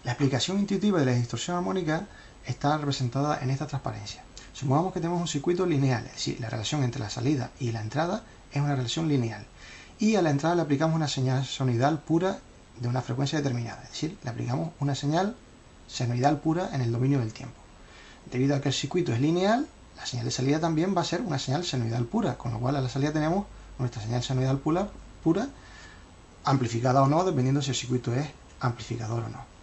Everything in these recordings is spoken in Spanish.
La explicación intuitiva de la distorsión armónica está representada en esta transparencia. Supongamos que tenemos un circuito lineal, es decir, la relación entre la salida y la entrada es una relación lineal. Y a la entrada le aplicamos una señal senoidal pura de una frecuencia determinada, es decir, le aplicamos una señal senoidal pura en el dominio del tiempo. Debido a que el circuito es lineal, la señal de salida también va a ser una señal senoidal pura, con lo cual a la salida tenemos nuestra señal senoidal pura, amplificada o no, dependiendo si el circuito es amplificador o no.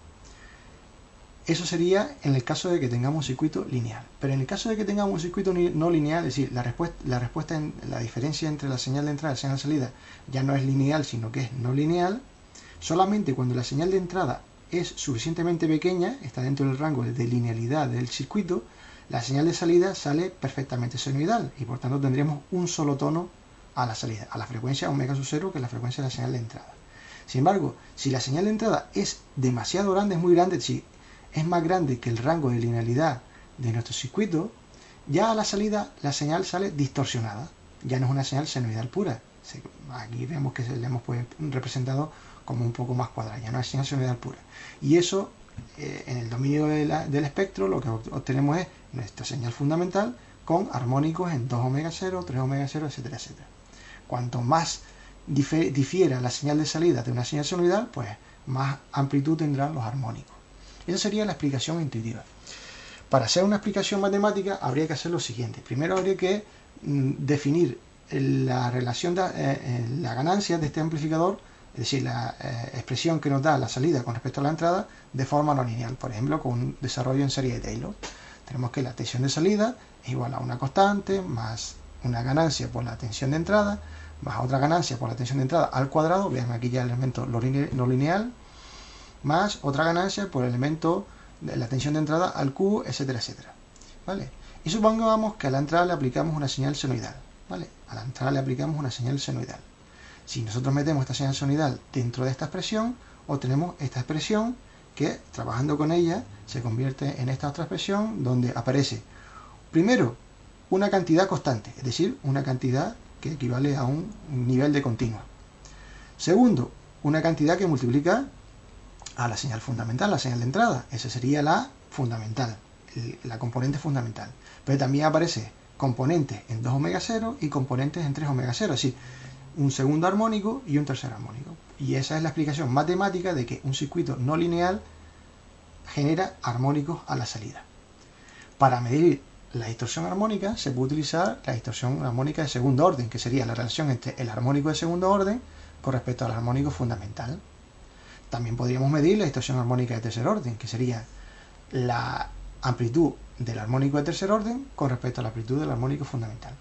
Eso sería en el caso de que tengamos un circuito lineal. Pero en el caso de que tengamos un circuito no lineal, es decir, la diferencia entre la señal de entrada y la señal de salida ya no es lineal, sino que es no lineal, solamente cuando la señal de entrada es suficientemente pequeña, está dentro del rango de linealidad del circuito, la señal de salida sale perfectamente senoidal y por tanto tendríamos un solo tono a la salida, a la frecuencia omega sub 0, que es la frecuencia de la señal de entrada. Sin embargo, si la señal de entrada es demasiado grande, es muy grande, si es más grande que el rango de linealidad de nuestro circuito, ya a la salida la señal sale distorsionada, ya no es una señal senoidal pura. Aquí vemos que le hemos representado como un poco más cuadrada, ya no es señal senoidal pura. Y eso, en el dominio del espectro, lo que obtenemos es nuestra señal fundamental con armónicos en 2 omega 0, 3 omega 0, etcétera, etcétera. Cuanto más difiera la señal de salida de una señal senoidal, pues más amplitud tendrán los armónicos. Esa sería la explicación intuitiva. Para hacer una explicación matemática habría que hacer lo siguiente. Primero habría que definir la relación de la ganancia de este amplificador, es decir, la expresión que nos da la salida con respecto a la entrada de forma no lineal, por ejemplo, con un desarrollo en serie de Taylor. Tenemos que la tensión de salida es igual a una constante más una ganancia por la tensión de entrada más otra ganancia por la tensión de entrada al cuadrado, vean aquí ya el elemento no lineal, más otra ganancia por el elemento de la tensión de entrada al cubo, etcétera, etcétera. ¿Vale? Y supongamos que a la entrada le aplicamos una señal senoidal. ¿Vale? A la entrada le aplicamos una señal senoidal. Si nosotros metemos esta señal senoidal dentro de esta expresión, obtenemos esta expresión que, trabajando con ella, se convierte en esta otra expresión donde aparece, primero, una cantidad constante, es decir, una cantidad que equivale a un nivel de continua. Segundo, una cantidad que multiplica a la señal fundamental, la señal de entrada. Esa sería la fundamental, la componente fundamental. Pero también aparece componentes en 2 omega 0 y componentes en 3 omega 0, es decir, un segundo armónico y un tercer armónico. Y esa es la explicación matemática de que un circuito no lineal genera armónicos a la salida. Para medir la distorsión armónica se puede utilizar la distorsión armónica de segundo orden, que sería la relación entre el armónico de segundo orden con respecto al armónico fundamental. También podríamos medir la distorsión armónica de tercer orden, que sería la amplitud del armónico de tercer orden con respecto a la amplitud del armónico fundamental.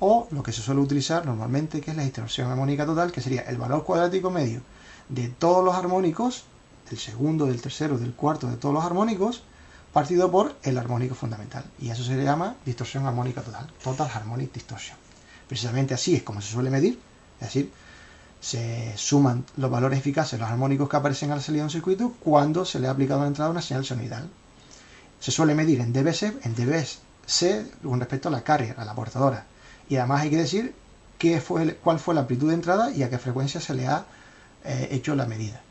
O lo que se suele utilizar normalmente, que es la distorsión armónica total, que sería el valor cuadrático medio de todos los armónicos, del segundo, del tercero, del cuarto, de todos los armónicos, partido por el armónico fundamental. Y eso se le llama distorsión armónica total, Total Harmonic Distortion. Precisamente así es como se suele medir, es decir, se suman los valores eficaces, los armónicos que aparecen a la salida de un circuito, cuando se le ha aplicado a la entrada una señal senoidal. Se suele medir en dBc con respecto a la carrier, a la portadora. Y además hay que decir cuál fue la amplitud de entrada y a qué frecuencia se le ha hecho la medida.